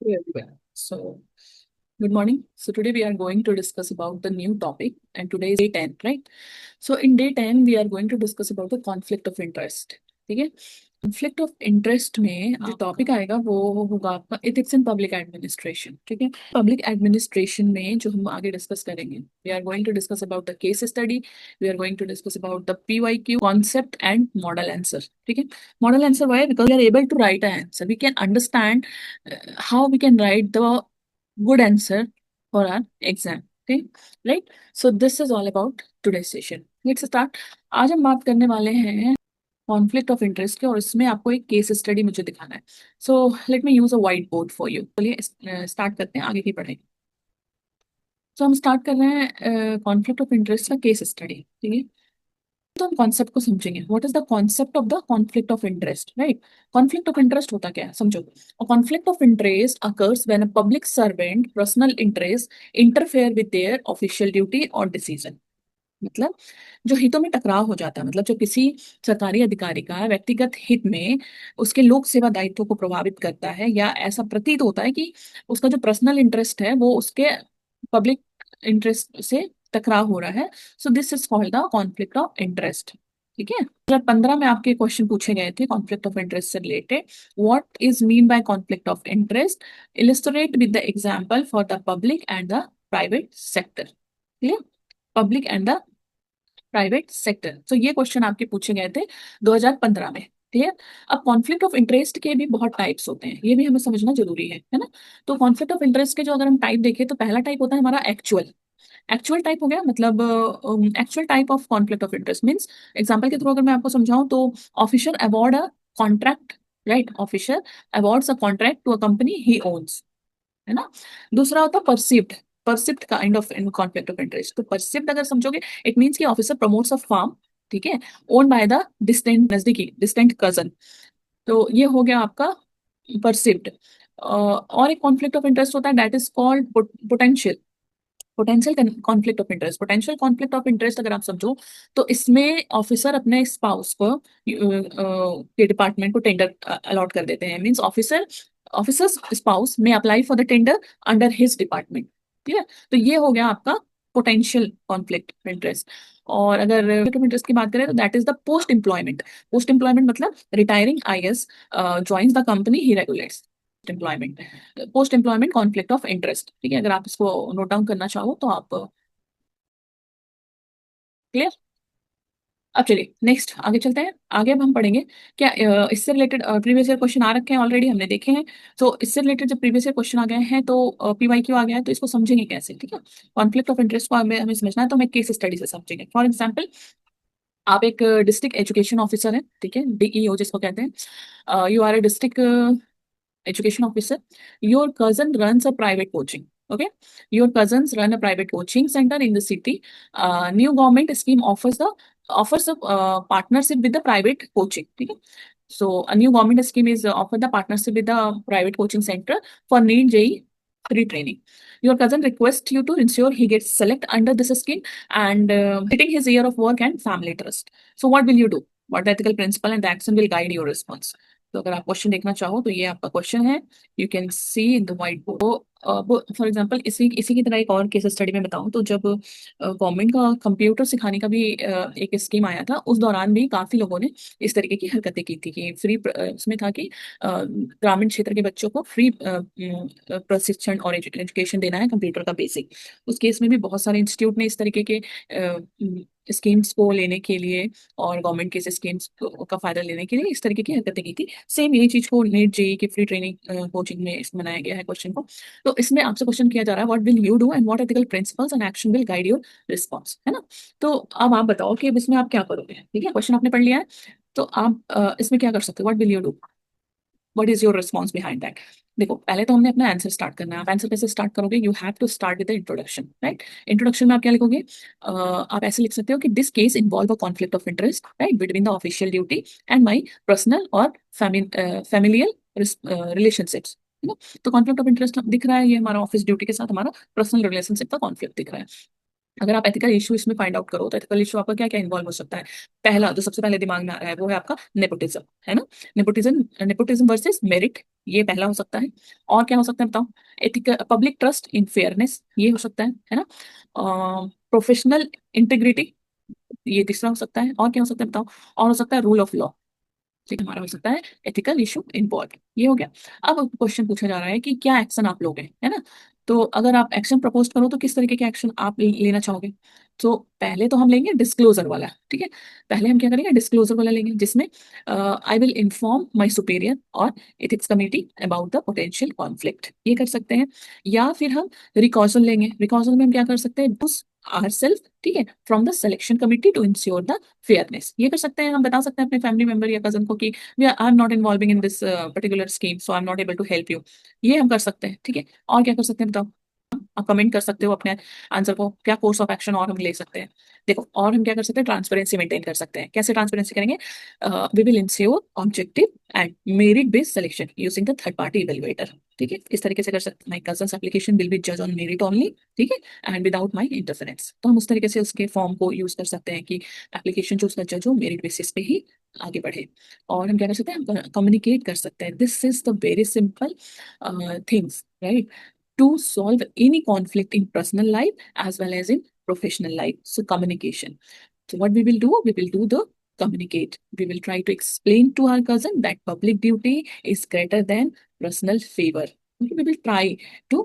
Very well. So, good morning. So, today we are going to discuss about the new topic, and today is day 10, right? So, in day 10, we are going to discuss about the conflict of interest. ठीक है, conflict of interest में जो topic आएगा वो होगा आपका ethics in public administration. ठीक है, पब्लिक एडमिनिस्ट्रेशन में जो हम आगे डिस्कस करेंगे, we are going to discuss about the case study, we are going to discuss about the PYQ concept and model answer. ठीक है, model answer why? Because we are able to write an answer, we can understand how we can write the good answer for our exam. Okay, right? So this is all about today's session. Let's start. आज हम बात करने वाले हैं conflict of interest के, और इसमें आपको एक केस स्टडी मुझे दिखाना है। So let me use a white board for you. चलिए स्टार्ट करते हैं आगे की पढ़ाई। तो हम स्टार्ट कर रहे हैं कॉन्फ्लिक्ट ऑफ इंटरेस्ट का केस स्टडी। ठीक है, तो हम कॉन्सेप्ट को समझेंगे। What is the concept of the conflict of interest? Right, conflict of interest होता क्या है समझो। Conflict of interest occurs when a public servant personal interest interfere with their official duty और डिसीजन। मतलब जो हितों में टकराव हो जाता है, मतलब जो किसी सरकारी अधिकारी का व्यक्तिगत हित में उसके लोक सेवा दायित्व को प्रभावित करता है, या ऐसा प्रतीत होता है कि उसका जो पर्सनल इंटरेस्ट है वो उसके पब्लिक इंटरेस्ट से टकराव हो रहा है। So this is called the conflict of interest. ठीक है, 2015 में आपके क्वेश्चन पूछे गए थे कॉन्फ्लिक्ट ऑफ इंटरेस्ट से related. What is mean by conflict of interest? Illustrate with the example for the public and the private sector. Clear, public and the private sector. तो ये क्वेश्चन आपके पूछे गए थे 2015 में। क्लियर। अब कॉन्फ्लिक्ट ऑफ इंटरेस्ट के भी बहुत टाइप्स होते हैं, ये भी हमें समझना जरूरी है ना। तो कॉन्फ्लिक्ट ऑफ इंटरेस्ट के जो अगर हम टाइप देखें तो पहला टाइप होता है हमारा एक्चुअल। एक्चुअल टाइप हो गया, मतलब actual type of conflict of interest means, example के थ्रू अगर मैं आपको समझाऊं तो officer award a contract. Right, officer awards a contract to a company he owns, है ना। दूसरा होता है perceived. Perceived kind of in conflict of interest. तो परसिव्ड अगर समझोगे, इट मीन्स कि ऑफिसर प्रमोट्स अ फार्म, ठीक है, ओन बाय द डिस्टेंट, नजदीकी डिस्टेंट कजन। तो ये हो गया आपका परसिव्ड। और एक कॉन्फ्लिक्ट ऑफ इंटरेस्ट होता है that is called potential. Potential conflict of interest, potential conflict of interest अगर आप समझो तो इसमें ऑफिसर अपने स्पाउस को के डिपार्टमेंट को टेंडर अलॉट कर देते हैं। मींस ऑफिसर्स स्पाउस में apply for the tender under his department. ठीक है, तो ये हो गया आपका पोटेंशियल कॉन्फ्लिक्ट ऑफ इंटरेस्ट। और अगर कॉन्फ्लिक्ट ऑफ इंटरेस्ट की बात करें तो that is the post employment. Post employment मतलब retiring IS joins the company he regulates employment. Post employment conflict of interest. ठीक है, अगर आप इसको नोट डाउन करना चाहो तो आप क्लियर। अब चलिए नेक्स्ट आगे चलते हैं। आगे अब हम पढ़ेंगे क्या इससे रिलेटेड प्रीवियस ईयर क्वेश्चन आ रखे हैं, ऑलरेडी हमने देखे हैं। तो इससे रिलेटेड जब प्रीवियस ईयर क्वेश्चन आ गए हैं तो PYQ आ गया है, तो इसको समझेंगे कैसे। ठीक है, कॉन्फ्लिक्ट ऑफ इंटरेस्ट को हमें हमें समझना है तो हमें केस स्टडी से समझेंगे। फॉर एग्जाम्पल, आप एक डिस्ट्रिक्ट एजुकेशन ऑफिसर हैं, ठीक है, DEO जिसको कहते हैं। You are a district education officer. Your cousin runs a private coaching. Okay, your cousins run a private coaching center in the city. New government scheme offers a partnership with the private coaching. ठीक है, so a new government scheme is offer the partnership with the private coaching center for NEET JEE free training. Your cousin requests you to ensure he gets select under this scheme and hitting his year of work and family trust. So what will you do? What the ethical principle and the action will guide your response? तो अगर आप question देखना चाहो तो ये आपका question है, you can see in the white board. For example इसी इसी की तरह एक और केस स्टडी में बताऊं तो जब गवर्नमेंट का कंप्यूटर सिखाने का भी एक स्कीम आया था, उस दौरान भी काफी लोगों ने इस तरीके की हरकतें की थी कि फ्री, उसमें था कि ग्रामीण क्षेत्र के बच्चों को फ्री प्रशिक्षण और एजुकेशन देना है कंप्यूटर का बेसिक। उस केस में भी बहुत सारे इंस्टीट्यूट ने इस तरीके के स्कीम्स को लेने के लिए और गवर्नमेंट के इस स्कीम्स का फायदा लेने के लिए इस तरीके की हरकतें की थी। सेम यही चीज को NEET JEE की फ्री ट्रेनिंग कोचिंग में इसमें बनाया गया है क्वेश्चन को। तो इसमें आपसे क्वेश्चन किया जा रहा है what will you do and what ethical principles and action will guide your response, है ना। तो अब आप बताओ कि अब इसमें आप क्या करोगे। ठीक है, क्वेश्चन आपने पढ़ लिया है, तो आप इसमें क्या कर सकते हो, what will you do, what is your response behind that. देखो पहले तो हमने अपना आंसर स्टार्ट करना है। आप आंसर कैसे स्टार्ट करोगे, you have to start with the introduction. Right, introduction में आप क्या लिखोगे, आप ऐसे लिख सकते हो कि this case involve a conflict of interest right between the official duty and my personal और फैमिलियल रिलेशनशिप्स, है ना। तो कॉन्फ्लिक्ट ऑफ इंटरेस्ट दिख रहा है, ये हमारा ऑफिस ड्यूटी के साथ हमारा पर्सनल रिलेशनशिप का कॉन्फ्लिक्ट दिख रहा है। अगर आप एथिकल इशू इसमें फाइंड आउट करो तो एथिकल इशू आपका क्या क्या इन्वॉल्व हो सकता है। पहला जो सबसे पहले दिमाग में आ रहा है वो है आपका नेपोटिज्म, है ना। नेपोटिज्म वर्सेस मेरिट, ये पहला हो सकता है। और क्या हो सकता है बताओ। Ethical public trust in fairness, ये हो सकता है ना। प्रोफेशनल इंटीग्रिटी, ये तीसरा हो सकता है। और क्या हो सकता है बताओ। और हो सकता है रूल ऑफ लॉ। ठीक है, हमारा हो सकता है एथिकल इशू इन वर्क, ये हो गया। अब क्वेश्चन पूछा जा रहा है कि क्या एक्शन आप लोगे, है ना। तो अगर आप एक्शन प्रपोज करो तो किस तरीके के एक्शन आप लेना चाहोगे। तो पहले तो हम लेंगे डिस्क्लोजर वाला, ठीक है। पहले हम क्या करेंगे, डिस्क्लोजर वाला लेंगे, जिसमें I will inform my superior और ethics committee about the potential conflict, ये कर सकते हैं। या फिर हम रिकॉजल लेंगे। रिकॉजल में हम क्या कर सकते हैं, आर सेल्फ, ठीक है, from the selection committee to ensure the fairness, ये कर सकते हैं। हम बता सकते हैं अपने फैमिली मेंबर या कजन को कि I am not involving in this particular scheme, so I am not able to help you, ये हम कर सकते हैं, ठीक है। और क्या कर सकते हैं बताओ। आप कमेंट कर सकते हो अपने आंसर को, क्या कोर्स ऑफ एक्शन और हम ले सकते हैं। देखो, और हम क्या कर सकते हैं, ट्रांसपेरेंसी मेंटेन कर सकते हैं। कैसे ट्रांसपेरेंसी करेंगे, we will ensure objective and merit based selection using the third party evaluator, ठीक है, इस तरीके से कर सकते हैं। My cousin's application will be जज ऑन मेरिट ओनली, ठीक है, एंड विदाउट माई इंटरफेरेंस। तो हम उस तरीके से उसके फॉर्म को यूज कर सकते हैं कि एप्लीकेशन जो उसका जज हो मेरिट बेसिस पे ही आगे बढ़े। और हम क्या कर सकते हैं, कम्युनिकेट कर सकते हैं। This is the very simple things, right, to solve any conflict in personal life as well as in professional life. So communication. So what we will do the communicate. We will try to explain to our cousin that public duty is greater than personal favor. Okay, we will try to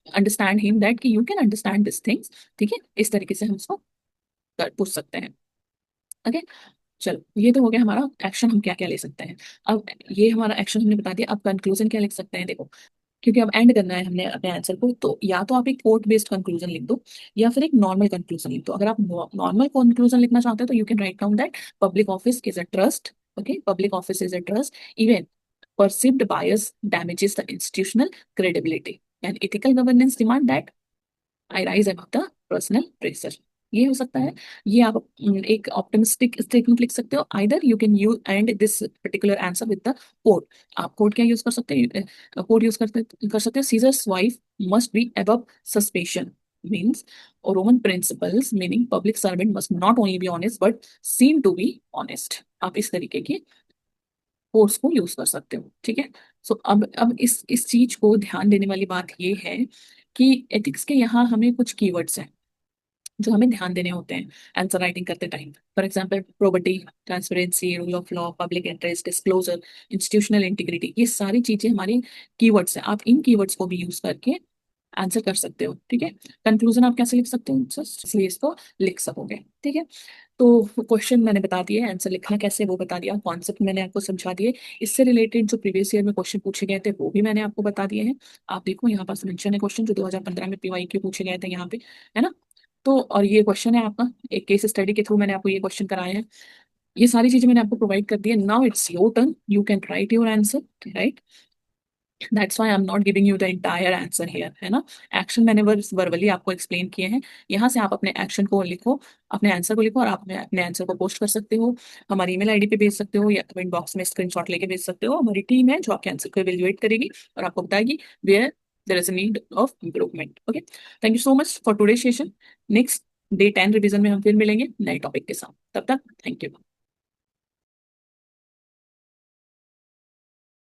understand him that कि you can understand these things. ठीक है, इस तरीके से हम उसको पूछ सकते हैं। ओके, चलो ये तो हो गया हमारा एक्शन, हम क्या क्या ले सकते हैं। अब ये हमारा एक्शन हमने बता दिया, अब कंक्लूजन क्या लिख सकते हैं, देखो, क्योंकि अब एंड करना है हमने अपने आंसर को, तो या तो आप एक कोर्ट बेस्ड कंक्लूजन लिख दो या फिर एक नॉर्मल कंक्लूजन लिख दो। अगर आप नॉर्मल कंक्लूजन लिखना चाहते हो तो you can write down that public office is a trust, okay, public office is a trust, even perceived bias damages the institutional credibility and ethical governance demand that I rise above the personal pressure, ये हो सकता है। ये आप एक optimistic statement लिख सकते हो। Either you can use and this particular answer with the code. आप कोड क्या यूज कर सकते हैं, कोड यूज कर सकते हैं, Caesar's wife must be above suspicion, means Roman principles meaning public servant must not only be honest but seem to be honest. आप इस तरीके के कोर्स को यूज कर सकते हो, ठीक है। सो अब इस चीज को ध्यान देने वाली बात ये है कि एथिक्स के यहाँ हमें कुछ कीवर्ड्स हैं जो हमें ध्यान देने होते हैं आंसर राइटिंग करते time. For example probity, transparency, rule of law, public interest, disclosure, institutional integrity, ये सारी चीजें हमारी कीवर्ड्स हैं। आप इन कीवर्ड्स को भी यूज करके आंसर कर सकते हो, ठीक है। कंक्लूजन आप कैसे लिख सकते हो, इसलिए इसको लिख सकोगे, ठीक है। तो क्वेश्चन मैंने बता दिए, आंसर लिखना कैसे वो बता दिया, कॉन्सेप्ट मैंने आपको समझा दिए। इससे रिलेटेड जो प्रीवियस ईयर में क्वेश्चन पूछे गए थे वो भी मैंने आपको बता दिए हैं। आप देखो यहाँ पास मेंशन है क्वेश्चन जो 2015 में पीवाईक्यू पूछे गए थे यहाँ पे, है ना। तो और ये क्वेश्चन है आपका, एक केस स्टडी के थ्रू मैंने आपको ये क्वेश्चन कराए हैं। ये सारी चीजें मैंने आपको प्रोवाइड कर दी है। Now it's your turn, you can write your answer, right. That's why I am not giving you the entire answer here, है ना। एक्शन मैंने वर्बली आपको एक्सप्लेन किए हैं। यहाँ से आप अपने एक्शन को लिखो, अपने आंसर को लिखो, और आप अपने आंसर को पोस्ट कर सकते हो, हमारी ईमेल आईडी पे भेज सकते हो, या कमेंट बॉक्स में स्क्रीनशॉट लेके भेज सकते हो। हमारी टीम है जो आपके आंसर को इवेल्युएट करेगी और आपको बताएगी where there is a need of improvement. Okay, thank you so much for today session. Next day 10 revision में हम फिर मिलेंगे नए टॉपिक के साथ, तब तक थैंक यू।